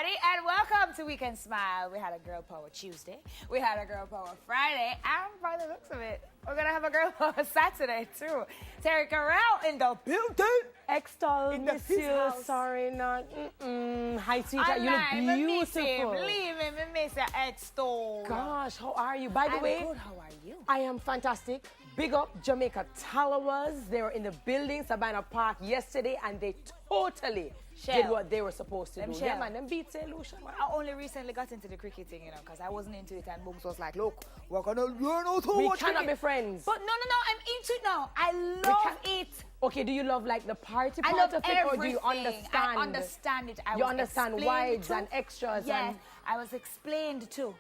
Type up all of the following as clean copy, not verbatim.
everybody, and welcome to Weekend Smile. We had a Girl Power Tuesday, we had a Girl Power Friday, and by the looks of it, we're gonna have a Girl Power Saturday too. Terry Carell in the building. Extol, miss you. Sorry, not. Hi, sweetheart. You look beautiful. Believe me, miss you, Extol. Gosh, how are you? By the way, good. How are you? I am fantastic. Big up Jamaica Talawas. They were in the building, Sabina Park yesterday, and they totally did what they were supposed to do. Yeah, man, them beat St. Lucia, man. I only recently got into the cricket thing, because I wasn't into it, and Books was like, look, we're gonna learn how to watch We cannot cricket. be friends. But no, I'm into it now. I love it. Okay, do you love like the party part I love of it, everything. or do you understand? I understand it. You understand wides and extras. Yes, and... I was explained to.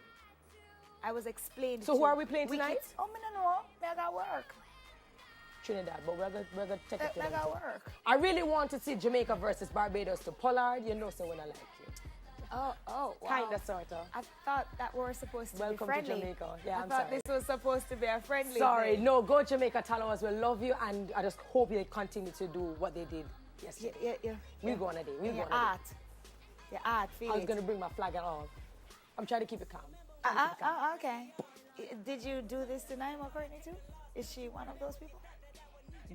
So who are we playing tonight? Oh, me no know. I got work. Trinidad, but we're gonna take it to I them. got work. I really want to see Jamaica versus Barbados to Pollard. You know, so when I like you. Oh, wow. Kinda, sorta. I thought that we were supposed to be friendly. Welcome to Jamaica. Yeah, I thought this was supposed to be a friendly thing. No, go Jamaica Talawas will love you, and I just hope they continue to do what they did yesterday. Yeah. We'll go on a day. We'll go on a day. Your art, feel I was gonna bring my flag and all. I'm trying to keep it calm. Okay. Did you do this tonight, Courtney, too? Is she one of those people?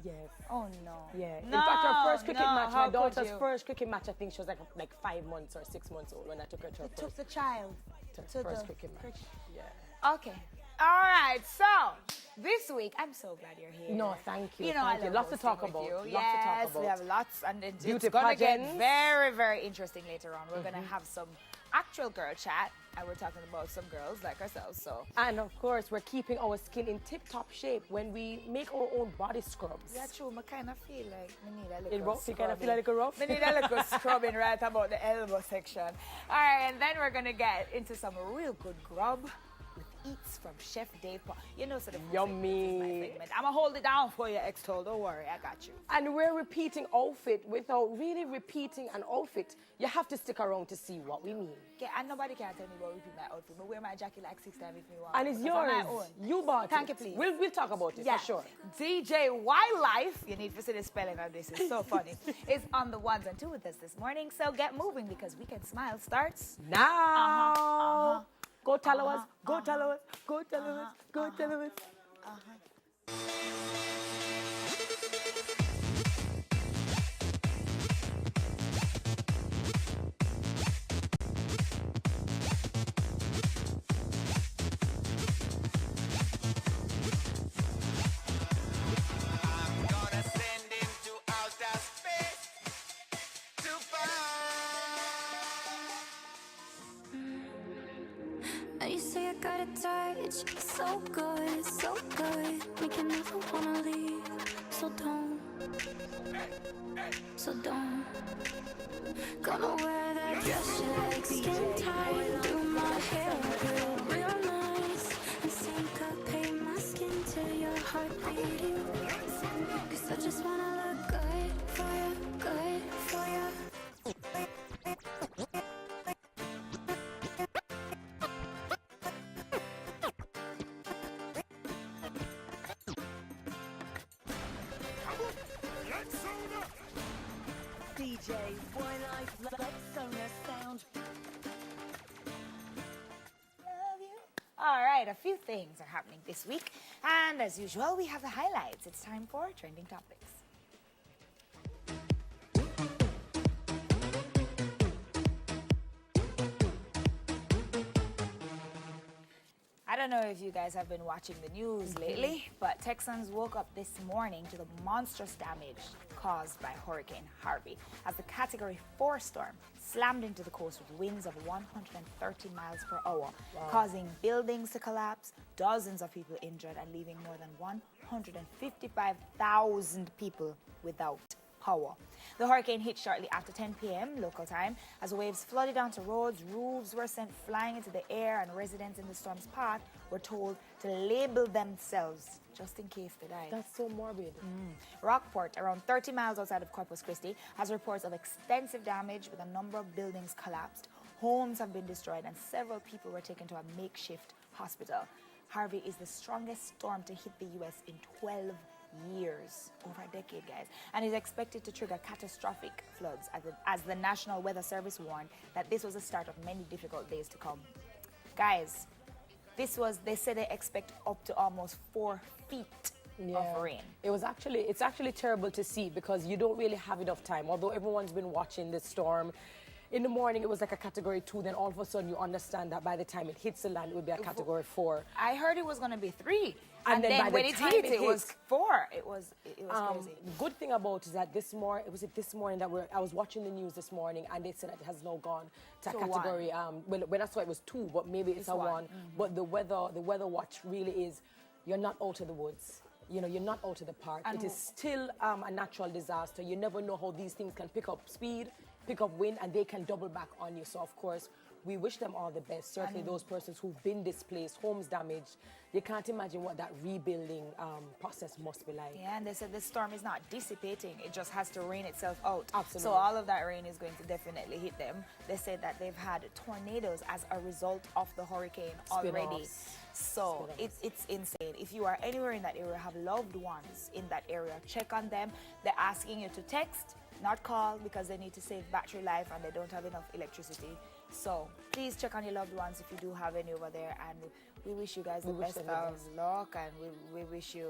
Yes. Oh, no. Yeah. No, In fact, her first cricket match, my daughter's you? first cricket match, I think she was like 5 months or 6 months old when I took her to her Took the child to to first the cricket match. Yeah. Okay. All right. So this week, I'm so glad you're here. No, thank you. You know, thank I you. love Lots to talk hosting about. with you. Lots to talk Yes, about. we have lots, and it's Beauty going to get pageants. very, very interesting later on. We're going to have some actual girl chat, and we're talking about some girls like ourselves. So. And of course, we're keeping our skin in tip-top shape when we make our own body scrubs. Yeah, true. I kind of feel like I need a little rough? You kind of feel like a rough? I need a little scrubbing right about the elbow section. All right, and then we're going to get into some real good grub with eats from Chef Dave. You know, sort of Yummy. I'm going to hold it down for you, Extol. Don't worry, I got you. And we're repeating outfit without really repeating an outfit. You have to stick around to see what we mean. Okay, and nobody can tell me about repeat my outfit. I wear my jacket like 6 times if you want. And it's yours. You bought it. Thank you, please. We'll talk about it for sure. DJ Wildlife, you need to see the spelling of this. It's so funny. Is on the ones and two with us this morning. So get moving because Weekend Smile starts now. Go Talawas, go Talawas, go Talawas, go Talawas. You say I got a touch, so good, make you never wanna leave. So don't. Gonna wear that dress you like, skin tight, do my hair real nice, and syncopate my skin to your heart beating. 'Cause I just wanna look good for you, good for you. DJ Wildlife, let's own a sound. All right, a few things are happening this week. And as usual, we have the highlights. It's time for Trending Topics. I don't know if you guys have been watching the news lately, but Texans woke up this morning to the monstrous damage caused by Hurricane Harvey as the Category 4 storm slammed into the coast with winds of 130 miles per hour, causing buildings to collapse, dozens of people injured, and leaving more than 155,000 people without power. The hurricane hit shortly after 10 p.m. local time as waves flooded onto roads, roofs were sent flying into the air, and residents in the storm's path were told to label themselves just in case they died. That's so morbid. Rockport, around 30 miles outside of Corpus Christi, has reports of extensive damage with a number of buildings collapsed. Homes have been destroyed and several people were taken to a makeshift hospital. Harvey is the strongest storm to hit the U.S. in 12 years, over a decade, guys, and is expected to trigger catastrophic floods as the National Weather Service warned that this was the start of many difficult days to come. Guys, they said they expect up to almost 4 feet of rain. It's actually terrible to see because you don't really have enough time. Although everyone's been watching this storm, in the morning it was like a category 2, then all of a sudden you understand that by the time it hits the land it would be a category 4. I heard it was going to be 3. And then by when the it time hit, it it was 4. It was crazy. The good thing about it is that this morning that I was watching the news this morning and they said that it has now gone to a category. Well, when I saw it was 2, but maybe it's a 1. But the weather watch really is, you're not out of the woods. You know, you're not out of the park. It is still a natural disaster. You never know how these things can pick up speed, pick up wind, and they can double back on you. So, of course, we wish them all the best. Certainly those persons who've been displaced, homes damaged. You can't imagine what that rebuilding process must be like. Yeah, and they said the storm is not dissipating. It just has to rain itself out. Absolutely. So all of that rain is going to definitely hit them. They said that they've had tornadoes as a result of the hurricane already. So it's insane. If you are anywhere in that area, have loved ones in that area, check on them. They're asking you to text, not call, because they need to save battery life and they don't have enough electricity. So please check on your loved ones if you do have any over there, and we wish you guys the best of luck, and we wish you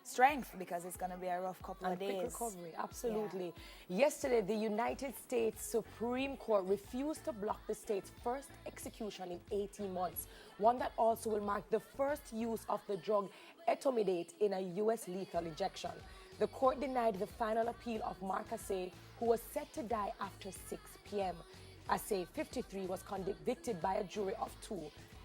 strength, because it's going to be a rough couple of days. Quick recovery, absolutely. Yeah. Yesterday, the United States Supreme Court refused to block the state's first execution in 18 months, one that also will mark the first use of the drug etomidate in a U.S. lethal injection. The court denied the final appeal of Mark Assay, who was set to die after 6 p.m. Assay, 53, was convicted by a jury of 2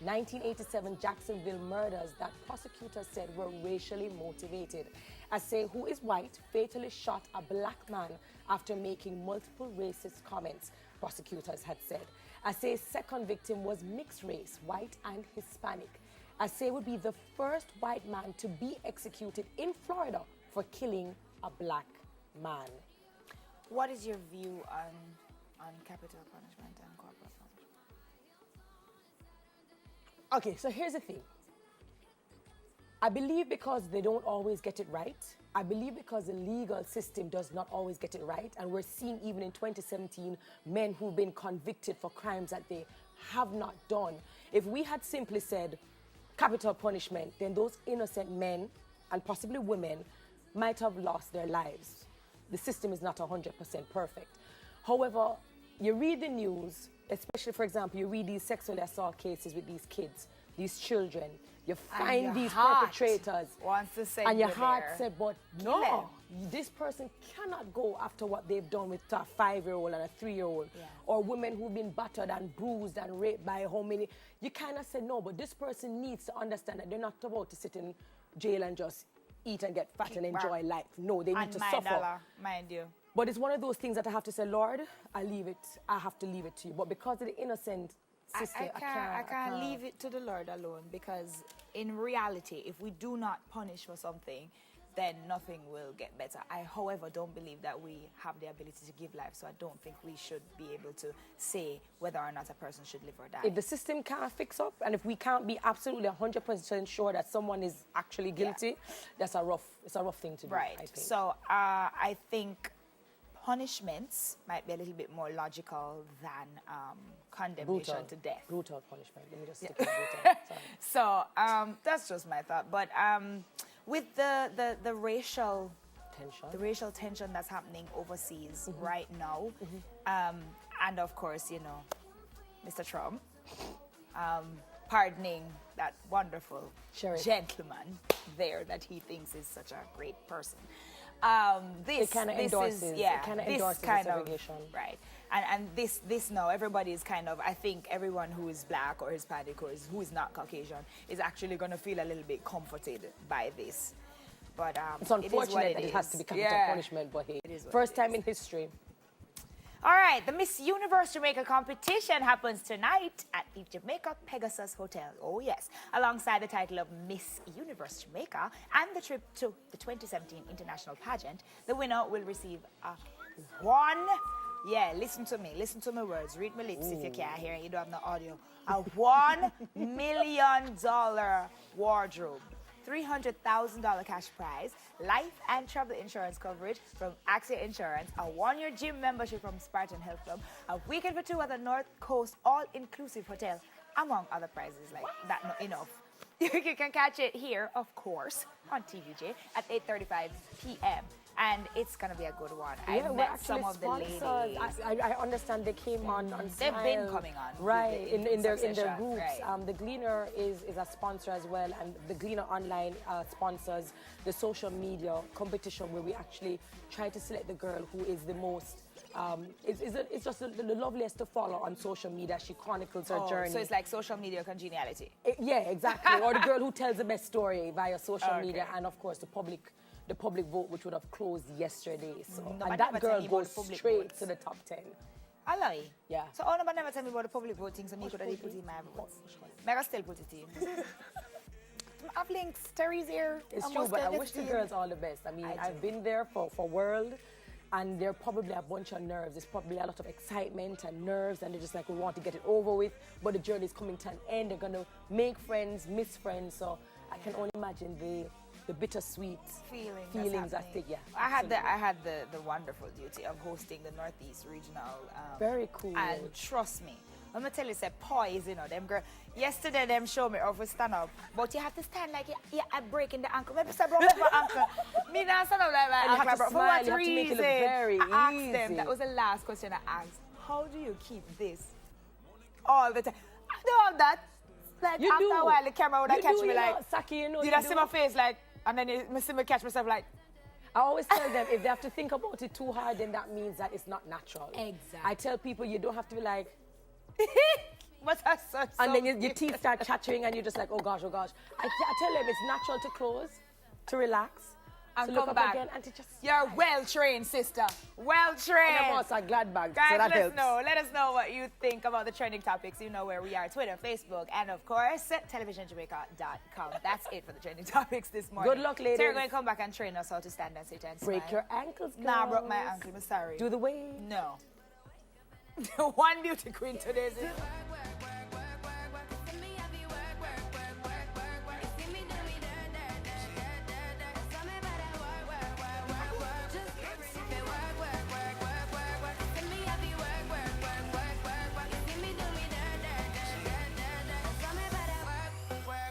1987 Jacksonville murders that prosecutors said were racially motivated. Assay, who is white, fatally shot a black man after making multiple racist comments, prosecutors had said. Assay's second victim was mixed race, white and Hispanic. Assay would be the first white man to be executed in Florida for killing a black man. What is your view on capital punishment and corporal punishment? Okay, so here's the thing. I believe because they don't always get it right. I believe because the legal system does not always get it right. And we're seeing even in 2017, men who've been convicted for crimes that they have not done. If we had simply said capital punishment, then those innocent men and possibly women might have lost their lives. The system is not 100% perfect. However, you read the news, especially, for example, you read these sexual assault cases with these kids, these children. You find these perpetrators. Wants to say and your heart said, but no, this person cannot go after what they've done with a 5-year-old and a 3-year-old. Yeah. Or women who've been battered and bruised and raped by how many. You kind of said, no, but this person needs to understand that they're not about to sit in jail and just eat and get fat and enjoy life. No, they need to suffer. Mind you. But it's one of those things that I have to say, Lord, I have to leave it to you. But because of the innocent sister, I can't leave it to the Lord alone, because in reality, if we do not punish for something, then nothing will get better. I, however, don't believe that we have the ability to give life, so I don't think we should be able to say whether or not a person should live or die. If the system can't fix up, and if we can't be absolutely 100% sure that someone is actually guilty, it's a rough thing to do, right. I think. So I think punishments might be a little bit more logical than condemnation to death. Brutal punishment. Let me just stick with brutal. Sorry. So that's just my thought. But with the racial tension that's happening overseas right now, and of course, you know, Mr. Trump pardoning that wonderful gentleman there that he thinks is such a great person. This kind of endorses segregation. Right. And this now, everybody is kind of, I think everyone who is black or Hispanic or who is not Caucasian is actually going to feel a little bit comforted by this. But it's unfortunate that it has to be capital punishment, but hey, first time in history. All right, the Miss Universe Jamaica competition happens tonight at the Jamaica Pegasus Hotel. Oh, yes. Alongside the title of Miss Universe Jamaica and the trip to the 2017 International Pageant, the winner will receive listen to me. Listen to my words. Read my lips if you can't hear it. You don't have no audio. A $1 million wardrobe $300,000 cash prize, life and travel insurance coverage from Axia Insurance, a 1-year gym membership from Spartan Health Club, a weekend for 2 at the North Coast all-inclusive hotel, among other prizes like that. Not enough. You can catch it here, of course, on TVJ at 8:35 p.m. And it's gonna be a good one. Yeah, I we're met actually some of the ladies. sponsors. I understand they came on They've been Smile. coming on, right, in their succession, groups. right. The Gleaner is a sponsor as well, and the Gleaner Online sponsors the social media competition where we actually try to select the girl who is the most. It's just the loveliest to follow on social media. She chronicles her journey. So it's like social media congeniality. Yeah, exactly. Or the girl who tells the best story via social Okay. media, and of course the public vote, which would have closed yesterday. So No, and but that never girl tell me about goes the public straight votes. to the top 10. I lie. Yeah. So nobody never tell me about the public voting, so me could have put in my vote. Mega still put it in. I have links. Terry's here. It's I true, must but I tell this wish the team. girls all the best. I mean, I I've do. been there for World, and there are probably a bunch of nerves. There's probably a lot of excitement and nerves, and they're just like, we want to get it over with, but the journey is coming to an end. They're going to make friends, miss friends, so I can only imagine the bittersweet feelings at stake. Yeah, I had the wonderful duty of hosting the Northeast Regional. Very cool. And trust me, I'm gonna tell you, say poise, you know, them girl. Yesterday, them show me how to stand up, but you have to stand like you're breaking the ankle. Maybe say broke my ankle. Me not stand up like my And you ankle. have to broke. For smile, what you have to make it reason? look very I asked them. easy. That was the last question I asked. How do you keep this all the time? I don't have that. Like You after do. a while, the camera would You catch do, me you like. know, Saki, you know, Did you I see do. my face like? And then you see me catch myself like. I always tell them if they have to think about it too hard, then that means that it's not natural. Exactly. I tell people you don't have to be like, But that's such. and then your teeth start chattering and you're just like, oh gosh, oh gosh. I tell them it's natural to close, to relax, And to look come up back. again, and to just. You're well trained, sister. Well And trained. I'm also a glad bag, Guys, so that let us helps. know. Let us know what you think about the trending topics. You know where we are: Twitter, Facebook, and of course, televisionjamaica.com. That's it for the trending topics this morning. Good luck, ladies. Sarah going to come back and train us how to stand and sit and Break smile. your ankles, girls. Nah, I broke my ankle. I'm sorry. Do the wave. No. One beauty queen today.